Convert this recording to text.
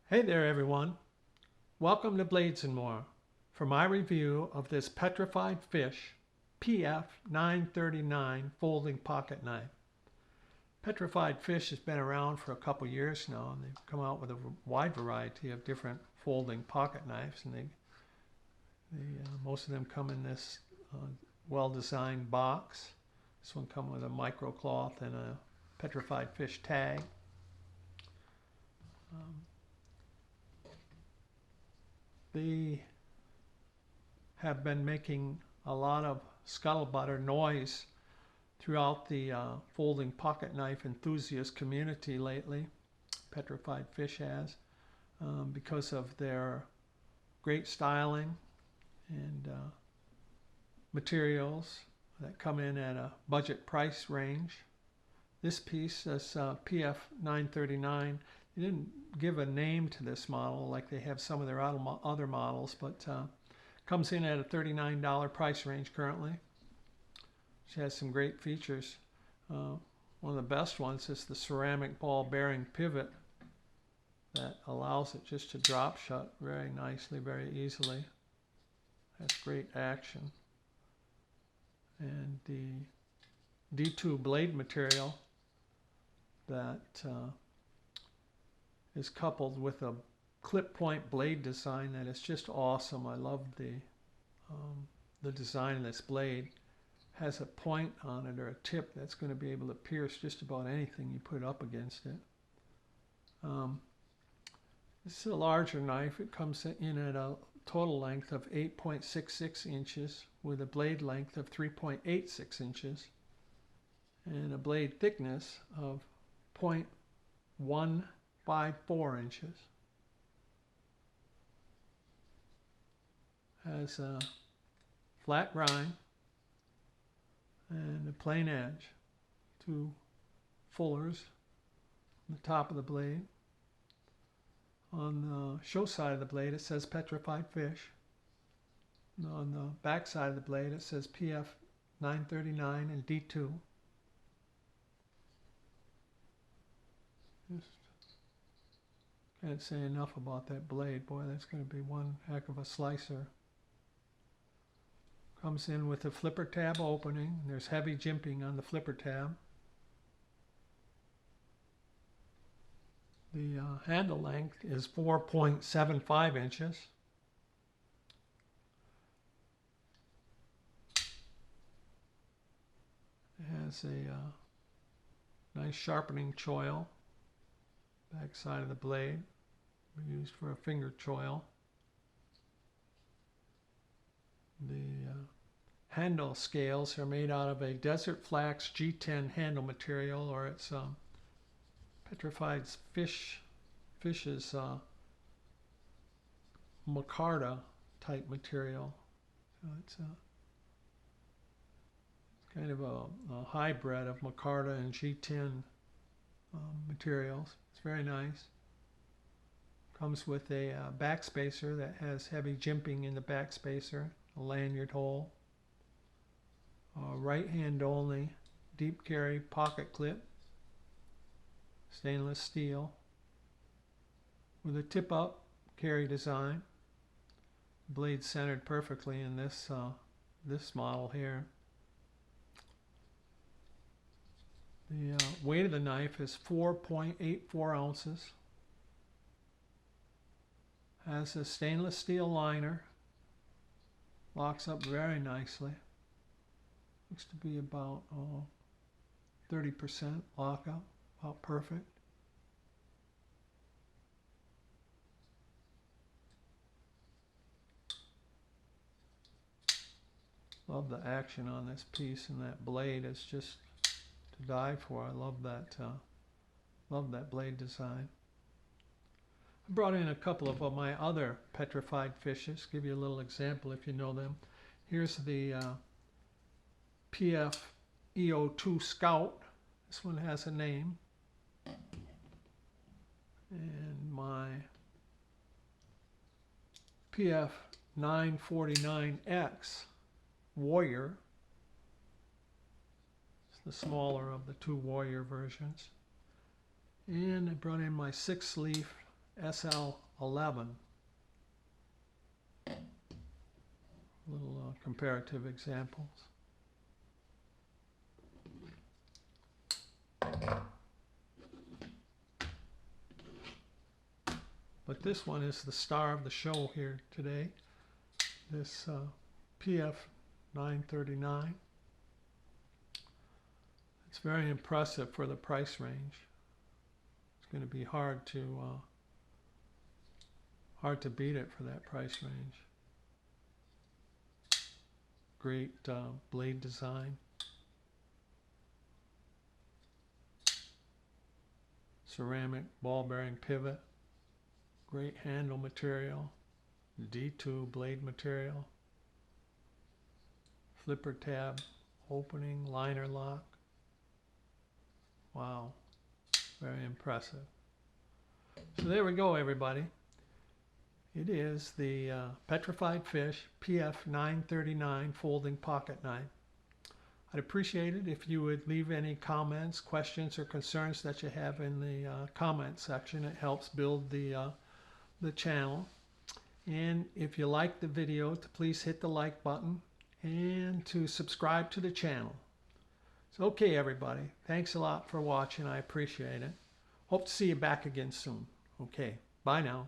Hey there everyone, welcome to Blades and More for my review of this Petrified Fish PF939 folding pocket knife. Petrified Fish has been around for a couple years now, and they've come out with a wide variety of different folding pocket knives, and most of them come in this well-designed box. This one comes with a micro cloth and a Petrified Fish tag. They have been making a lot of scuttlebutt or noise throughout the folding pocket knife enthusiast community lately. Petrified Fish has, because of their great styling and materials that come in at a budget price range. This piece, this PF939, they didn't give a name to this model like they have some of their other models, but comes in at a $39 price range currently. She has some great features. One of the best ones is the ceramic ball bearing pivot that allows it just to drop shut very nicely, very easily. Has great action. And the D2 blade material that is coupled with a clip point blade design that is just awesome. I love the design of this blade. Has a point on it or a tip that's going to be able to pierce just about anything you put up against it. This is a larger knife. It comes in at a total length of 8.66 inches with a blade length of 3.86 inches and a blade thickness of 0.154 inches. Has a flat grind and a plain edge, two fullers on the top of the blade. On the show side of the blade it says Petrified Fish. And on the back side of the blade it says PF939 and D2. Just can't say enough about that blade. Boy, that's going to be one heck of a slicer. Comes in with a flipper tab opening. There's heavy jimping on the flipper tab. The handle length is 4.75 inches. It has a nice sharpening choil. Back side of the blade used for a finger choil. The handle scales are made out of a desert flax G10 handle material, or it's Petrified Fish's micarta type material. So it's kind of a hybrid of micarta and G10 materials. It's very nice. Comes with a backspacer that has heavy jimping in the backspacer, a lanyard hole, right hand only deep carry pocket clip, stainless steel with a tip up carry design. Blade centered perfectly in this model here. The weight of the knife is 4.84 ounces. Has a stainless steel liner. Locks up very nicely. Looks to be about 30% lockup, about perfect. Love the action on this piece, and that blade is just to die for. I love that blade design. I brought in a couple of my other Petrified Fishes. Give you a little example if you know them. Here's the PF EO2 Scout. This one has a name. And my PF 949X Warrior. It's the smaller of the two Warrior versions. And I brought in my 6-leaf SL11. Little comparative examples. But this one is the star of the show here today. This PF939. It's very impressive for the price range. It's going to be hard to beat it for that price range. Great blade design. Ceramic ball bearing pivot. Great handle material. D2 blade material. Flipper tab opening, liner lock. Wow, very impressive. So there we go, everybody. It is the Petrified Fish PF939 folding pocket knife. I'd appreciate it if you would leave any comments, questions, or concerns that you have in the comment section. It helps build the channel. And if you like the video, to please hit the like button and to subscribe to the channel. So, okay, everybody. Thanks a lot for watching. I appreciate it. Hope to see you back again soon. Okay, bye now.